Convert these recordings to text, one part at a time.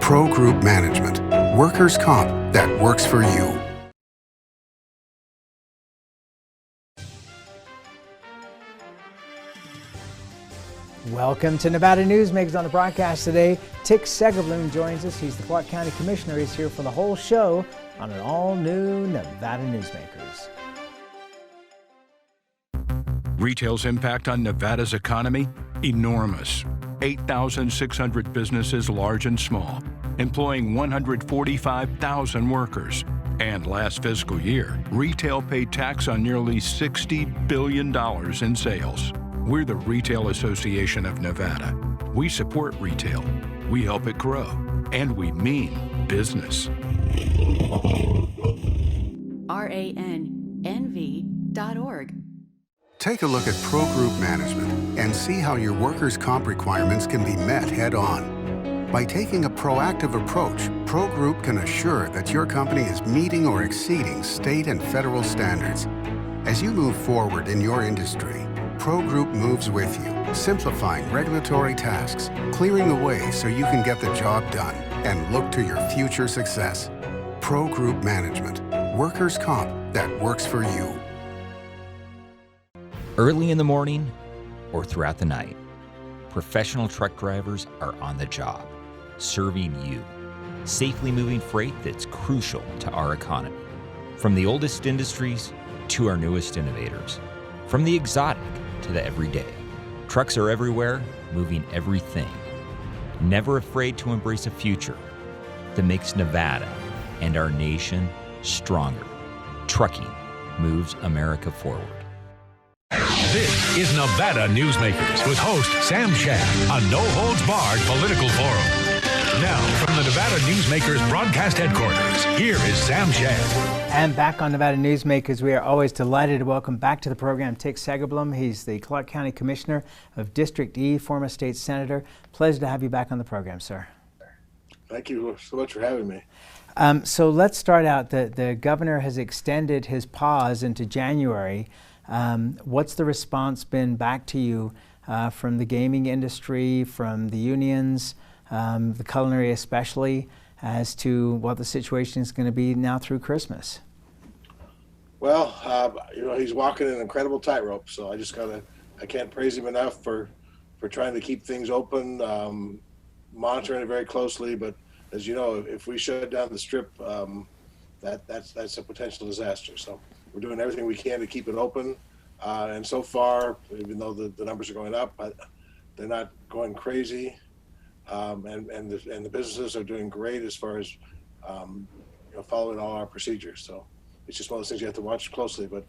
Pro Group Management, workers' comp that works for you. Welcome to Nevada Newsmakers. On the broadcast today, Segerblom joins us. He's the Clark County Commissioner. He's here for the whole show on an all-new Nevada Newsmakers. Retail's impact on Nevada's economy? Enormous. 8,600 businesses, large and small, employing 145,000 workers. And last fiscal year, retail paid tax on nearly $60 billion in sales. We're the Retail Association of Nevada. We support retail, we help it grow, and we mean business. RANNV.org. Take a look at Pro Group Management and see how your workers' comp requirements can be met head-on. By taking a proactive approach, Pro Group can assure that your company is meeting or exceeding state and federal standards. As you move forward in your industry, Pro Group moves with you, simplifying regulatory tasks, clearing the way so you can get the job done and look to your future success. Pro Group Management, workers' comp that works for you. Early in the morning or throughout the night, professional truck drivers are on the job, serving you, safely moving freight that's crucial to our economy. From the oldest industries to our newest innovators, from the exotic to the everyday, trucks are everywhere, moving everything. Never afraid to embrace a future that makes Nevada and our nation stronger. Trucking moves America forward. This is Nevada Newsmakers with host Sam Shad, a no-holds-barred political forum. Now, from the Nevada Newsmakers broadcast headquarters, here is Sam Shad. And back on Nevada Newsmakers, we are always delighted to welcome back to the program Segerblom. He's the Clark County Commissioner of District E, former state senator. Pleasure to have you back on the program, sir. Thank you so much for having me. So let's start out. The governor has extended his pause into January. What's the response been back to you from the gaming industry, from the unions, the culinary especially, as to what the situation is going to be now through Christmas? Well, he's walking an incredible tightrope, so I can't praise him enough for trying to keep things open, monitoring it very closely. But as you know, if we shut down the strip, that's a potential disaster. So we're doing everything we can to keep it open. And so far, even though the numbers are going up, they're not going crazy. And the businesses are doing great as far as following all our procedures. So it's just one of those things you have to watch closely. But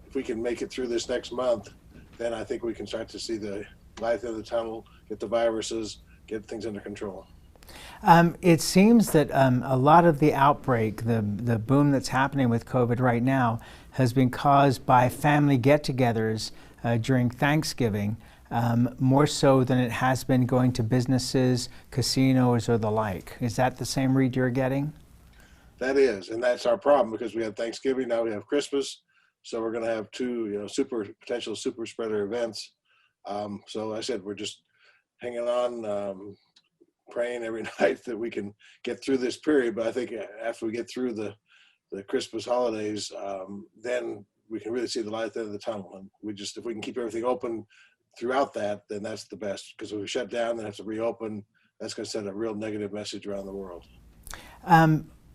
if we can make it through this next month, then I think we can start to see the light at the end of the tunnel, get the viruses, get things under control. It seems that a lot of the outbreak, the boom that's happening with COVID right now, has been caused by family get-togethers during Thanksgiving, more so than it has been going to businesses, casinos, or the like. Is that the same read you're getting? That is, and that's our problem, because we have Thanksgiving, now we have Christmas, so we're going to have two potential super spreader events. So I said we're just hanging on, praying every night that we can get through this period. But I think after we get through the Christmas holidays, then we can really see the light at the end of the tunnel. And if we can keep everything open throughout that, then that's the best. Because if we shut down and have to reopen, that's going to send a real negative message around the world.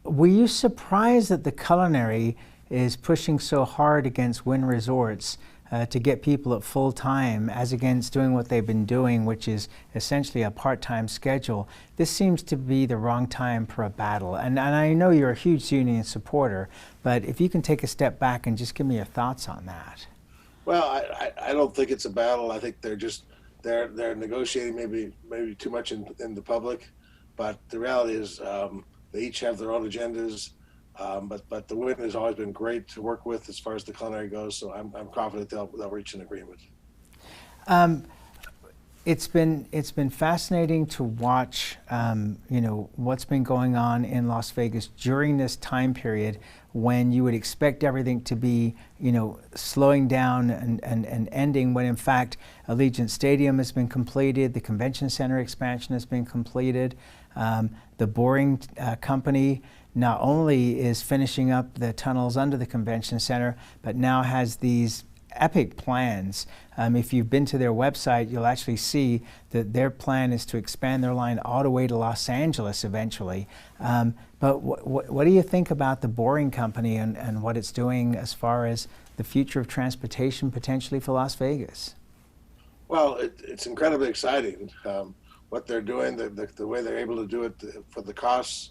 Were you surprised that the culinary is pushing so hard against Wynn Resorts to get people at full time, as against doing what they've been doing, which is essentially a part-time schedule? This seems to be the wrong time for a battle. And I know you're a huge union supporter, but if you can take a step back and just give me your thoughts on that. Well, I don't think it's a battle. I think they're negotiating maybe too much in the public, but the reality is they each have their own agendas. But the Wynn has always been great to work with as far as the culinary goes, so I'm confident they'll reach an agreement. It's been fascinating to watch, what's been going on in Las Vegas during this time period when you would expect everything to be, slowing down and ending, when in fact Allegiant Stadium has been completed, the convention center expansion has been completed, the boring company not only is finishing up the tunnels under the convention center, but now has these epic plans. If you've been to their website, you'll actually see that their plan is to expand their line all the way to Los Angeles eventually. But what do you think about the boring company and what it's doing as far as the future of transportation potentially for Las Vegas? Well, it's incredibly exciting what they're doing, the way they're able to do it for the costs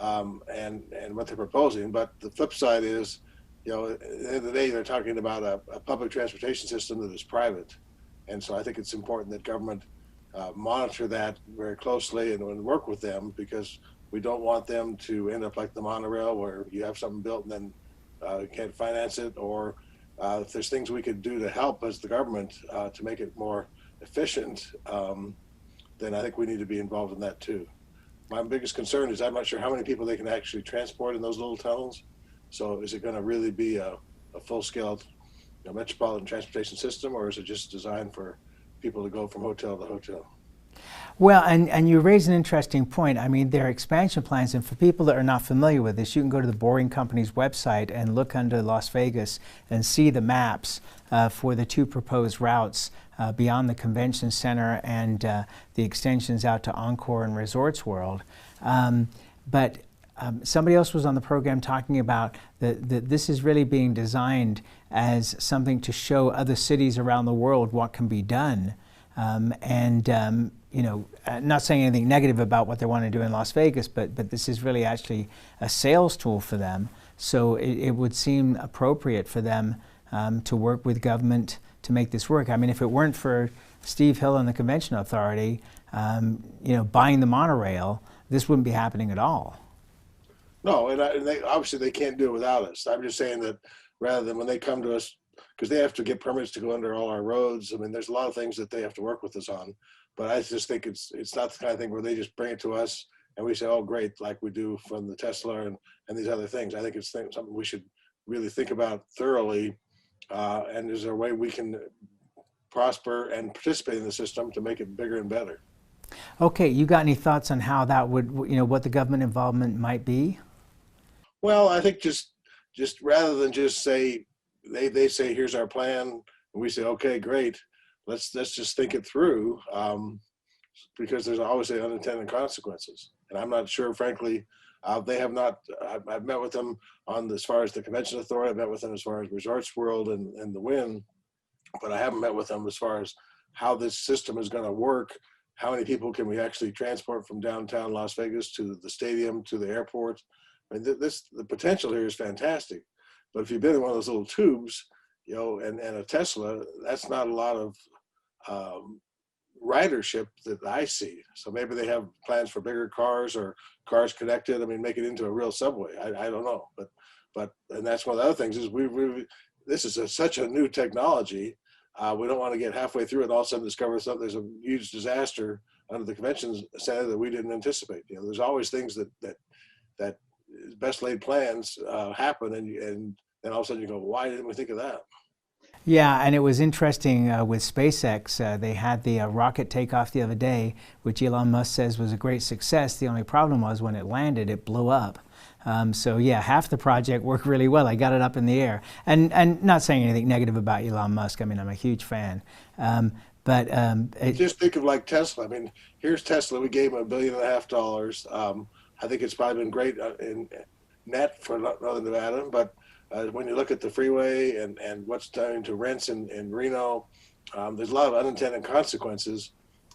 and what they're proposing. But the flip side is, at the end of the day, they're talking about a public transportation system that is private. And so I think it's important that government monitor that very closely and work with them, because we don't want them to end up like the monorail, where you have something built and then you can't finance it. Or if there's things we could do to help as the government to make it more efficient, then I think we need to be involved in that too. My biggest concern is I'm not sure how many people they can actually transport in those little tunnels. So is it going to really be a full-scale metropolitan transportation system, or is it just designed for people to go from hotel to hotel? Well, and you raise an interesting point. I mean, there are expansion plans, and for people that are not familiar with this, you can go to the Boring Company's website and look under Las Vegas and see the maps for the two proposed routes beyond the convention center and the extensions out to Encore and Resorts World. But somebody else was on the program talking about that this is really being designed as something to show other cities around the world what can be done. Not saying anything negative about what they want to do in Las Vegas, but this is really actually a sales tool for them. So it would seem appropriate for them to work with government to make this work. I mean, if it weren't for Steve Hill and the Convention Authority, buying the monorail, this wouldn't be happening at all. No, and obviously they can't do it without us. I'm just saying that rather than when they come to us, because they have to get permits to go under all our roads. I mean, there's a lot of things that they have to work with us on. But I just think it's not the kind of thing where they just bring it to us and we say, oh, great, like we do from the Tesla and these other things. I think it's something we should really think about thoroughly. And is there a way we can prosper and participate in the system to make it bigger and better? Okay, you got any thoughts on how that would, what the government involvement might be? Well, I think just rather than just say, they say, here's our plan, and we say, okay, great, let's just think it through, because there's always unintended consequences. And I'm not sure, frankly, they have not, I've met with them on as far as the Convention Authority, I've met with them as far as Resorts World and the Wynn, but I haven't met with them as far as how this system is going to work. How many people can we actually transport from downtown Las Vegas to the stadium, to the airport? I mean, the potential here is fantastic. But if you've been in one of those little tubes, and a Tesla, that's not a lot of ridership that I see. So maybe they have plans for bigger cars or cars connected. I mean, make it into a real subway. I don't know. But and that's one of the other things is this is such a new technology. We don't want to get halfway through and all of a sudden discover something. There's a huge disaster under the convention center that we didn't anticipate. There's always things that best laid plans happen, and then all of a sudden you go, why didn't we think of that? Yeah, and it was interesting with SpaceX. They had the rocket takeoff the other day, which Elon Musk says was a great success. The only problem was when it landed, it blew up. So yeah, half the project worked really well. I got it up in the air. And not saying anything negative about Elon Musk. I mean, I'm a huge fan. Just think of like Tesla. I mean, here's Tesla. We gave them $1.5 billion. I think it's probably been great in net for Northern Nevada, but when you look at the freeway and what's done to rents in Reno, there's a lot of unintended consequences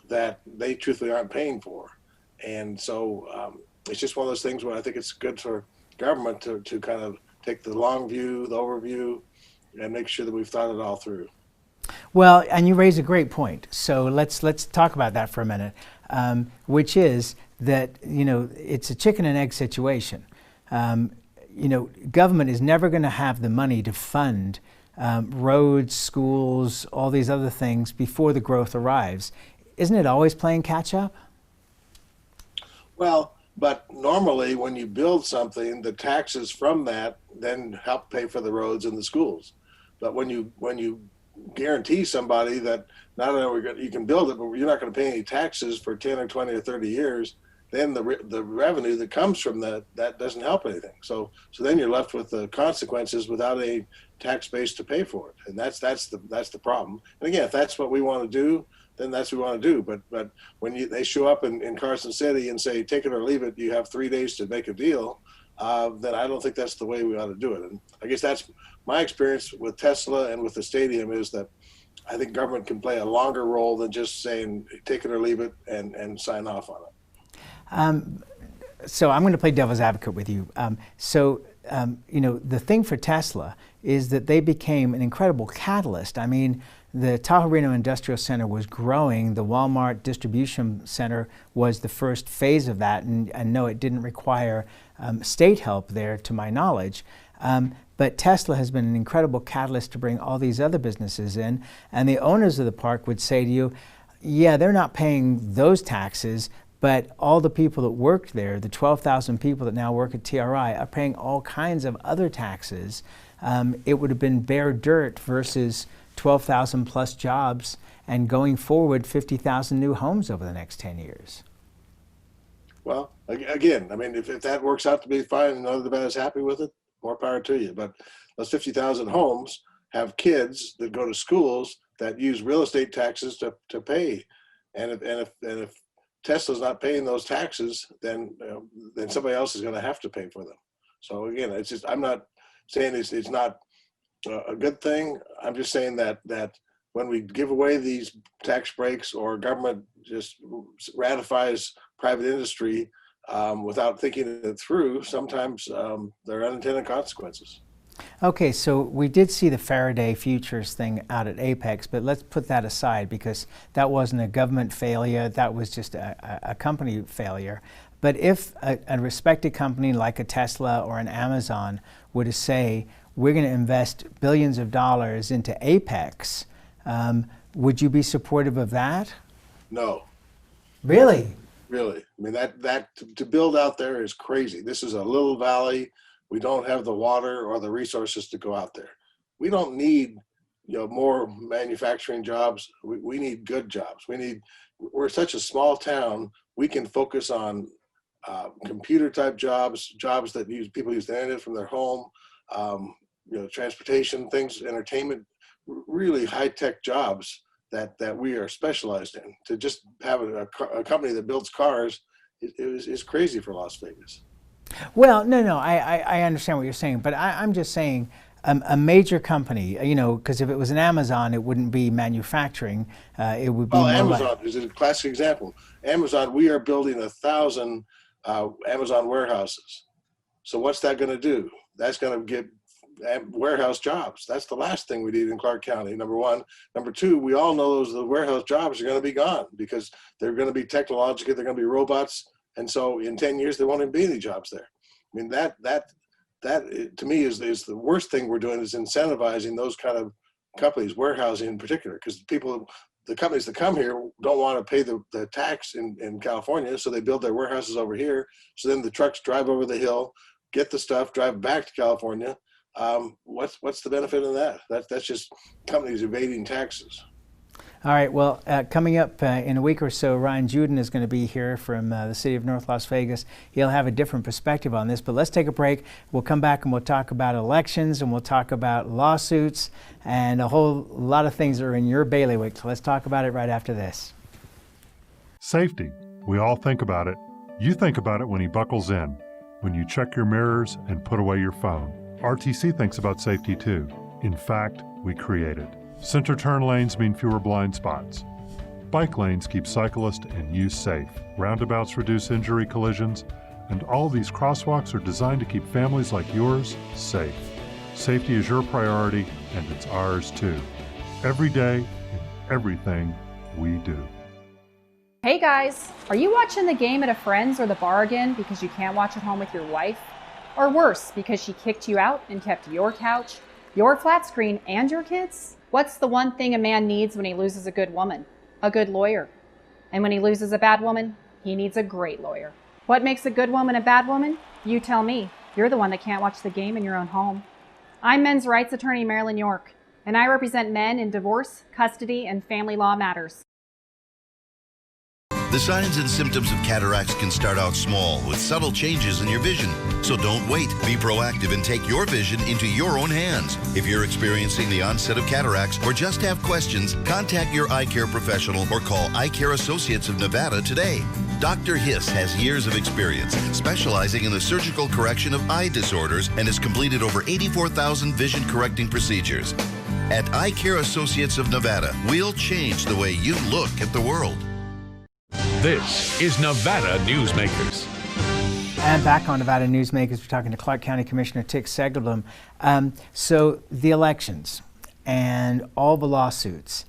that they truthfully aren't paying for. And so it's just one of those things where I think it's good for government to kind of take the long view, the overview, and make sure that we've thought it all through. Well, and you raise a great point. So let's talk about that for a minute, which is that, it's a chicken and egg situation. Government is never going to have the money to fund roads, schools, all these other things before the growth arrives. isn't it always playing catch up? Well, but normally when you build something, the taxes from that then help pay for the roads and the schools. But when you guarantee somebody that not only you can build it, but you're not going to pay any taxes for 10 or 20 or 30 years, then the revenue that comes from that doesn't help anything. So then you're left with the consequences without a tax base to pay for it, and that's the problem. And again, if that's what we want to do, then that's what we want to do. But when they show up in Carson City and say take it or leave it, you have 3 days to make a deal, then I don't think that's the way we ought to do it. And I guess that's my experience with Tesla and with the stadium, is that I think government can play a longer role than just saying take it or leave it and sign off on it. So I'm going to play devil's advocate with you. The thing for Tesla is that they became an incredible catalyst. I mean, the Tahoe Reno Industrial Center was growing. The Walmart Distribution Center was the first phase of that, and no, it didn't require state help there, to my knowledge. But Tesla has been an incredible catalyst to bring all these other businesses in, and the owners of the park would say to you, yeah, they're not paying those taxes, but all the people that worked there, the 12,000 people that now work at TRI, are paying all kinds of other taxes. It would have been bare dirt versus 12,000 plus jobs, and going forward 50,000 new homes over the next 10 years. Well, again, I mean, if that works out to be fine and none of the band is happy with it, more power to you. But those 50,000 homes have kids that go to schools that use real estate taxes to pay. And if Tesla's not paying those taxes, then somebody else is going to have to pay for them. So again, it's just, I'm not saying it's not a good thing. I'm just saying that when we give away these tax breaks, or government just ratifies private industry without thinking it through, sometimes there are unintended consequences. Okay, so we did see the Faraday futures thing out at Apex, but let's put that aside because that wasn't a government failure, that was just a company failure. But if a respected company like a Tesla or an Amazon were to say, we're going to invest billions of dollars into Apex, would you be supportive of that? No. Really? Really. I mean, that to build out there is crazy. This is a little valley. We don't have the water or the resources to go out there. We don't need more manufacturing jobs. We need good jobs. We're such a small town. We can focus on computer type jobs that people use the internet from their home, transportation, things, entertainment, really high tech jobs that we are specialized in. To just have a company that builds cars is crazy for Las Vegas. Well, no, I understand what you're saying, but I'm just saying a major company, because if it was an Amazon, it wouldn't be manufacturing. It would be more Amazon is a classic example. Amazon, we are building 1,000 Amazon warehouses. So what's that going to do? That's going to get warehouse jobs. That's the last thing we need in Clark County, number one. Number two, we all know the warehouse jobs are going to be gone because they're going to be technological, they're going to be robots. And so in 10 years, there won't even be any jobs there. I mean, that to me is the worst thing we're doing, is incentivizing those kind of companies, warehousing in particular, because the companies that come here don't want to pay the tax in California, so they build their warehouses over here. So then the trucks drive over the hill, get the stuff, drive back to California. What's the benefit of that? That's just companies evading taxes. All right, well, coming up in a week or so, Ryan Juden is going to be here from the city of North Las Vegas. He'll have a different perspective on this, but let's take a break. We'll come back and we'll talk about elections, and we'll talk about lawsuits, and a whole lot of things that are in your bailiwick. So let's talk about it right after this. Safety. We all think about it. You think about it when he buckles in, when you check your mirrors and put away your phone. RTC thinks about safety too. In fact, we create it. Center turn lanes mean fewer blind spots. Bike lanes keep cyclists and you safe. Roundabouts reduce injury collisions, and all these crosswalks are designed to keep families like yours safe. Safety is your priority, and it's ours too. Every day, in everything we do. Hey guys, are you watching the game at a friend's or the bar again because you can't watch at home with your wife? Or worse, because she kicked you out and kept your couch, your flat screen, and your kids? What's the one thing a man needs when he loses a good woman? A good lawyer. And when he loses a bad woman, he needs a great lawyer. What makes a good woman a bad woman? You tell me. You're the one that can't watch the game in your own home. I'm men's rights attorney Marilyn York, and I represent men in divorce, custody, and family law matters. The signs and symptoms of cataracts can start out small with subtle changes in your vision. So don't wait. Be proactive and take your vision into your own hands. If you're experiencing the onset of cataracts or just have questions, contact your eye care professional or call Eye Care Associates of Nevada today. Dr. Hiss has years of experience specializing in the surgical correction of eye disorders and has completed over 84,000 vision correcting procedures. At Eye Care Associates of Nevada, we'll change the way you look at the world. This is Nevada Newsmakers. And back on Nevada Newsmakers, we're talking to Clark County Commissioner Tick Segerblom. So the elections and all the lawsuits,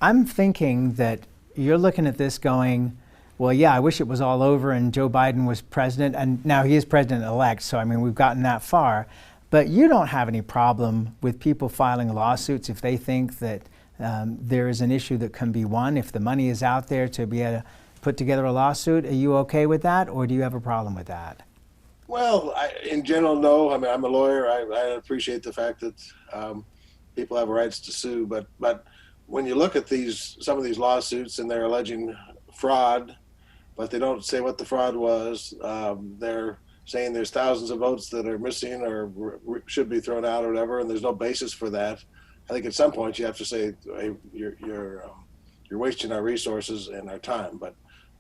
I'm thinking that you're looking at this going, well, yeah, I wish it was all over and Joe Biden was president, and now he is president-elect, so I mean, we've gotten that far. But you don't have any problem with people filing lawsuits if they think that there is an issue that can be won, if the money is out there to be able to put together a lawsuit. Are you okay with that, or do you have a problem with that? Well, in general, no. I mean, I'm a lawyer. I appreciate the fact that people have rights to sue, but when you look at some of these lawsuits and they're alleging fraud, but they don't say what the fraud was. They're saying there's thousands of votes that are missing or should be thrown out or whatever, and there's no basis for that. I think at some point you have to say, hey, you're wasting our resources and our time. But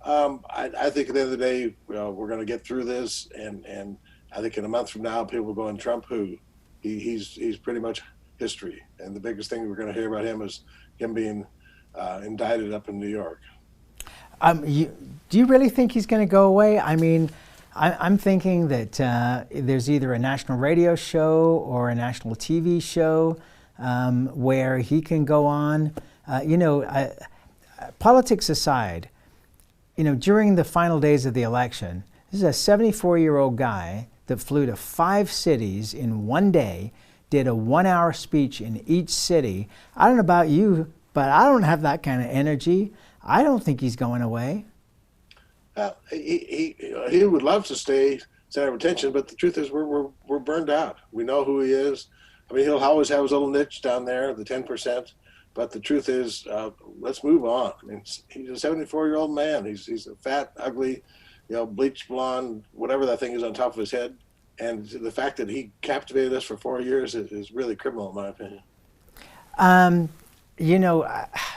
I think at the end of the day, we're going to get through this, and I think in a month from now, people will go, and Trump who? He's pretty much history. And the biggest thing we're going to hear about him is him being indicted up in New York. Do you really think he's going to go away? I mean, I'm thinking that there's either a national radio show or a national TV show where he can go on. Politics aside, during the final days of the election, this is a 74-year-old guy that flew to 5 cities in one day, did a 1-hour speech in each city. I don't know about you, but I don't have that kind of energy. I don't think he's going away. He would love to stay center of attention, but the truth is we're burned out. We know who he is. I mean, he'll always have his little niche down there, the 10%. But the truth is, let's move on. I mean, he's a 74-year-old man. He's a fat, ugly, bleached blonde, whatever that thing is on top of his head. And the fact that he captivated us for 4 years is really criminal, in my opinion.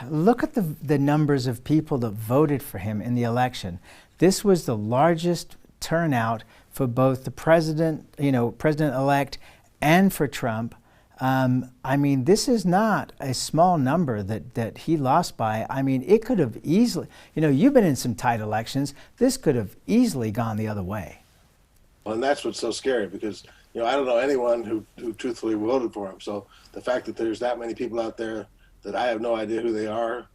Look at the numbers of people that voted for him in the election. This was the largest turnout for both the president-elect and for Trump. I mean, this is not a small number that he lost by. I mean, it could have easily, you've been in some tight elections. This could have easily gone the other way. Well, and that's what's so scary because, I don't know anyone who truthfully voted for him. So the fact that there's that many people out there that I have no idea who they are,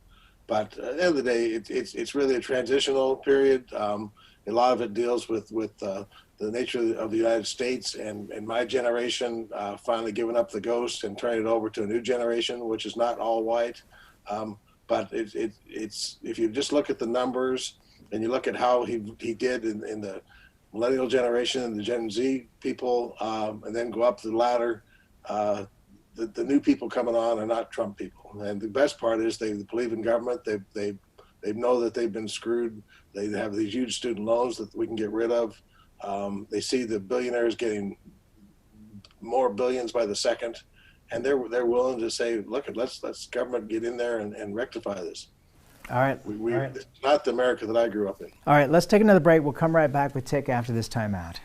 but at the end of the day, it's really a transitional period. A lot of it deals with the nature of the United States and my generation finally giving up the ghost and turning it over to a new generation, which is not all white. But it's if you just look at the numbers and you look at how he did in the millennial generation and the Gen Z people, and then go up the ladder, the new people coming on are not Trump people. And the best part is they believe in government. They know that they've been screwed. They have these huge student loans that we can get rid of. They see the billionaires getting more billions by the second, and they're willing to say, look, let's government get in there and rectify this. All right. All right. It's not the America that I grew up in. All right, let's take another break. We'll come right back with Tick after this timeout.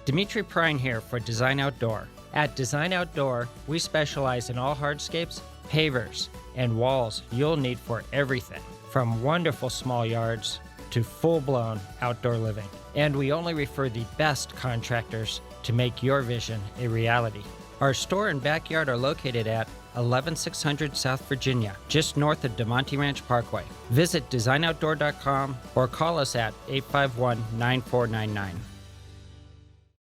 Dimitri Prine here for Design Outdoor. At Design Outdoor, we specialize in all hardscapes, pavers, and walls you'll need for everything, from wonderful small yards to full-blown outdoor living. And we only refer the best contractors to make your vision a reality. Our store and backyard are located at 11600 South Virginia, just north of DeMonte Ranch Parkway. Visit designoutdoor.com or call us at 851-9499.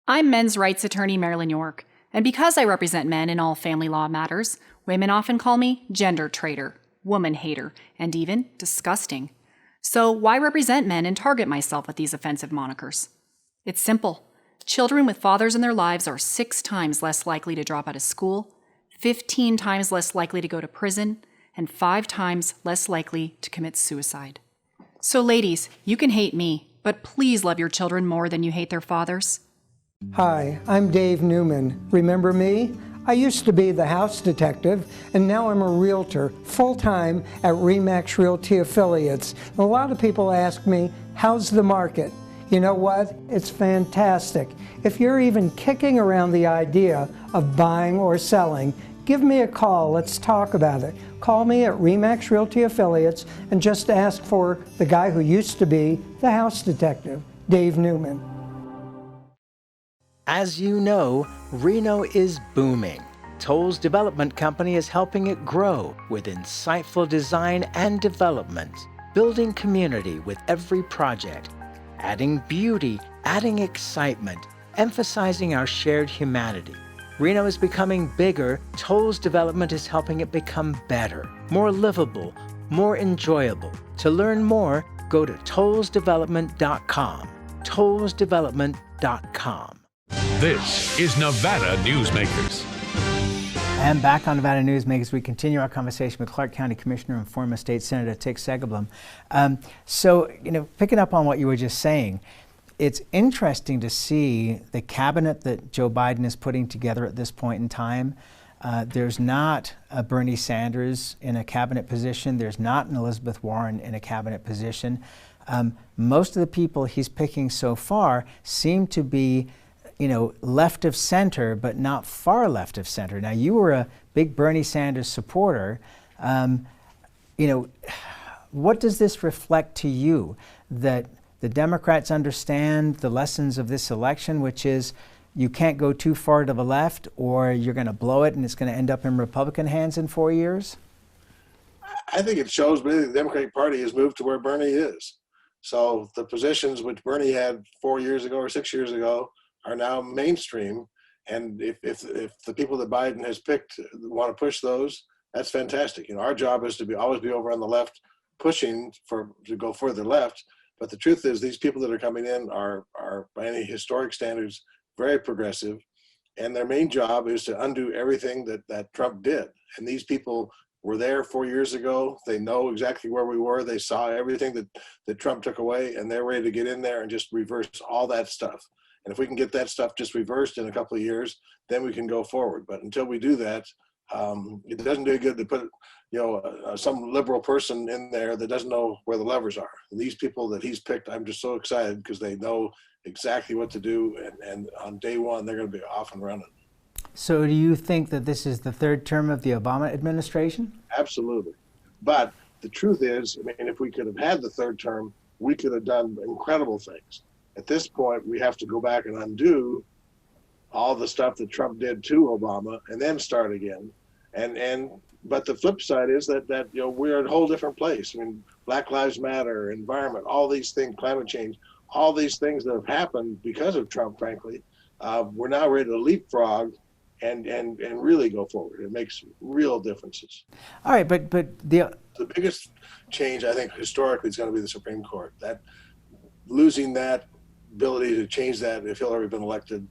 I'm men's rights attorney Marilyn York, and because I represent men in all family law matters, women often call me gender traitor, woman hater, and even disgusting. So why represent men and target myself with these offensive monikers? It's simple. Children with fathers in their lives are 6 times less likely to drop out of school, 15 times less likely to go to prison, and 5 times less likely to commit suicide. So ladies, you can hate me, but please love your children more than you hate their fathers. Hi, I'm Dave Newman. Remember me? I used to be the house detective, and now I'm a realtor, full-time at RE/MAX Realty Affiliates. A lot of people ask me, how's the market? You know what? It's fantastic. If you're even kicking around the idea of buying or selling, give me a call. Let's talk about it. Call me at RE/MAX Realty Affiliates and just ask for the guy who used to be the house detective, Dave Newman. As you know, Reno is booming. Toll's development company is helping it grow with insightful design and development, building community with every project, adding beauty, adding excitement, emphasizing our shared humanity. Reno is becoming bigger. Toll's development is helping it become better, more livable, more enjoyable. To learn more, go to tollsdevelopment.com. tollsdevelopment.com. This is Nevada Newsmakers. And back on Nevada Newsmakers, we continue our conversation with Clark County Commissioner and former State Senator Segerblom. So, picking up on what you were just saying, it's interesting to see the cabinet that Joe Biden is putting together at this point in time. There's not a Bernie Sanders in a cabinet position. There's not an Elizabeth Warren in a cabinet position. Most of the people he's picking so far seem to be left of center, but not far left of center. Now, you were a big Bernie Sanders supporter. What does this reflect to you? That the Democrats understand the lessons of this election, which is you can't go too far to the left or you're going to blow it and it's going to end up in Republican hands in 4 years? I think it shows really the Democratic Party has moved to where Bernie is. So the positions which Bernie had 4 years ago or 6 years ago are now mainstream, and if the people that Biden has picked want to push those, that's fantastic. Our job is to always be over on the left, pushing to go further left. But the truth is, these people that are coming in are by any historic standards very progressive, and their main job is to undo everything that Trump did. And these people were there 4 years ago. They know exactly where we were. They saw everything that Trump took away, and they're ready to get in there and just reverse all that stuff. And if we can get that stuff just reversed in a couple of years, then we can go forward. But until we do that, it doesn't do good to put, some liberal person in there that doesn't know where the levers are. And these people that he's picked, I'm just so excited because they know exactly what to do. And on day one, they're going to be off and running. So do you think that this is the third term of the Obama administration? Absolutely. But the truth is, if we could have had the third term, we could have done incredible things. At this point, we have to go back and undo all the stuff that Trump did to Obama and then start again. But the flip side is that we're in a whole different place. Black Lives Matter, environment, all these things, climate change, all these things that have happened because of Trump, frankly, we're now ready to leapfrog and really go forward. It makes real differences. All right, but the biggest change, I think, historically, is going to be the Supreme Court. That losing that ability to change that, if Hillary been elected,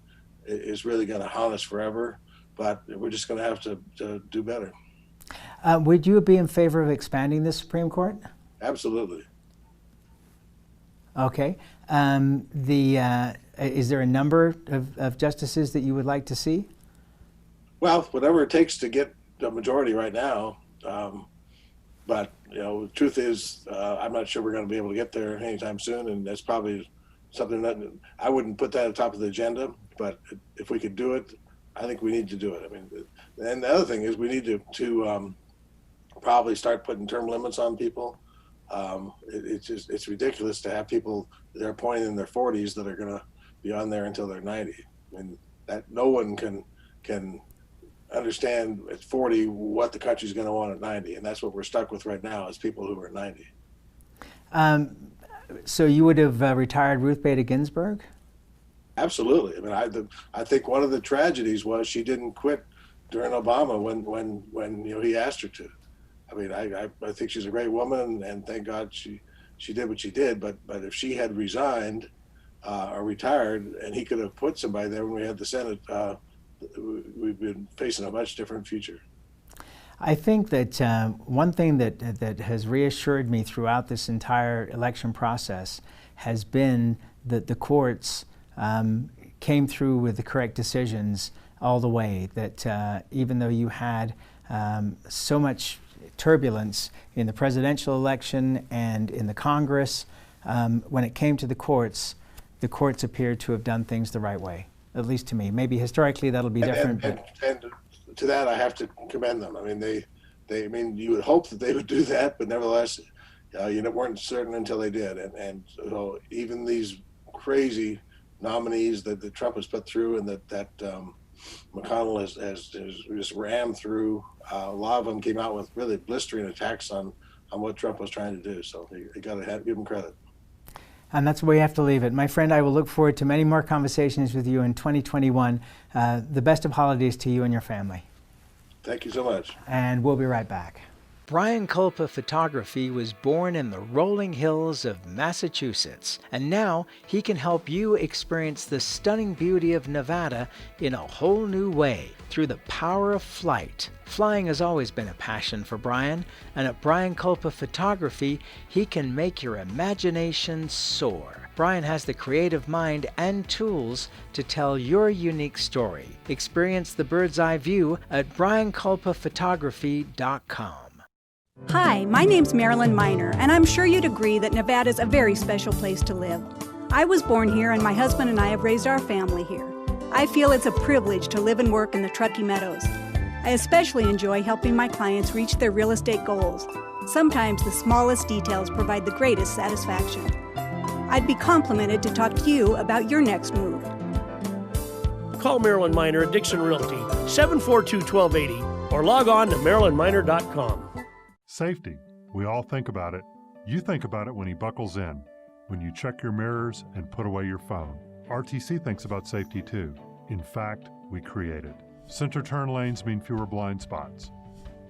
is really going to haunt us forever. But we're just going to have to do better. Would you be in favor of expanding the Supreme Court? Absolutely. Okay. Is there a number of justices that you would like to see? Well, whatever it takes to get the majority right now. But the truth is, I'm not sure we're going to be able to get there anytime soon, and that's probably something that I wouldn't put that at the top of the agenda. But if we could do it, I think we need to do it. And the other thing is we need to probably start putting term limits on people. It's ridiculous to have people they're appointing in their 40s that are going to be on there until they're 90. That no one can understand at 40 what the country's going to want at 90, and that's what we're stuck with right now is people who are 90. So you would have retired Ruth Bader Ginsburg? Absolutely. I think one of the tragedies was she didn't quit during Obama when he asked her to. I think she's a great woman, and thank God she she did what she did. But if she had resigned or retired, and he could have put somebody there when we had the Senate, we've been facing a much different future. I think that one thing that has reassured me throughout this entire election process has been that the courts came through with the correct decisions all the way, that even though you had so much turbulence in the presidential election and in the Congress, when it came to the courts appeared to have done things the right way, at least to me. Maybe historically that'll be different. And to that, I have to commend them. I mean, I mean, you would hope that they would do that, but nevertheless, you weren't certain until they did. And so even these crazy nominees that Trump has put through and that McConnell has just rammed through, a lot of them came out with really blistering attacks on what Trump was trying to do. So you got to give him credit. And that's where we have to leave it. My friend, I will look forward to many more conversations with you in 2021. The best of holidays to you and your family. Thank you so much. And we'll be right back. Brian Culpa Photography was born in the rolling hills of Massachusetts, and now he can help you experience the stunning beauty of Nevada in a whole new way through the power of flight. Flying has always been a passion for Brian, and at Brian Culpa Photography, he can make your imagination soar. Brian has the creative mind and tools to tell your unique story. Experience the bird's eye view at brianculpaphotography.com. Hi, my name's Marilyn Miner, and I'm sure you'd agree that Nevada's a very special place to live. I was born here, and my husband and I have raised our family here. I feel it's a privilege to live and work in the Truckee Meadows. I especially enjoy helping my clients reach their real estate goals. Sometimes the smallest details provide the greatest satisfaction. I'd be complimented to talk to you about your next move. Call Marilyn Miner at Dixon Realty, 742-1280, or log on to marilynminer.com. Safety. We all think about it. You think about it when he buckles in, when you check your mirrors and put away your phone. RTC thinks about safety too. In fact, we create it. Center turn lanes mean fewer blind spots.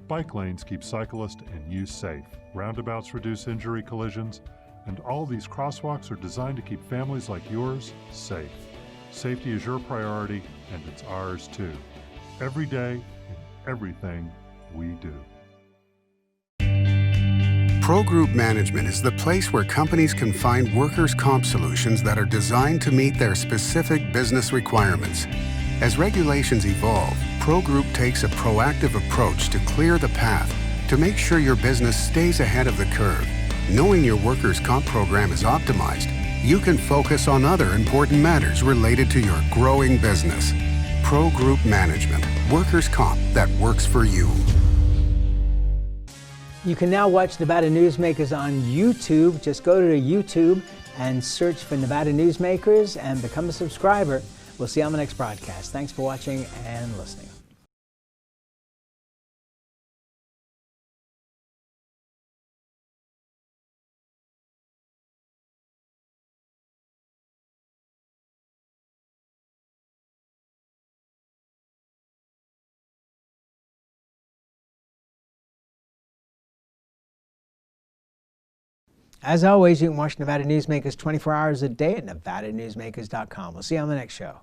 Bike lanes keep cyclists and you safe. Roundabouts reduce injury collisions, and all these crosswalks are designed to keep families like yours safe. Safety is your priority, and it's ours too. Every day, in everything we do. Pro Group Management is the place where companies can find workers' comp solutions that are designed to meet their specific business requirements. As regulations evolve, Pro Group takes a proactive approach to clear the path to make sure your business stays ahead of the curve. Knowing your workers' comp program is optimized, you can focus on other important matters related to your growing business. Pro Group Management, workers' comp that works for you. You can now watch Nevada Newsmakers on YouTube. Just go to YouTube and search for Nevada Newsmakers and become a subscriber. We'll see you on the next broadcast. Thanks for watching and listening. As always, you can watch Nevada Newsmakers 24 hours a day at nevadanewsmakers.com. We'll see you on the next show.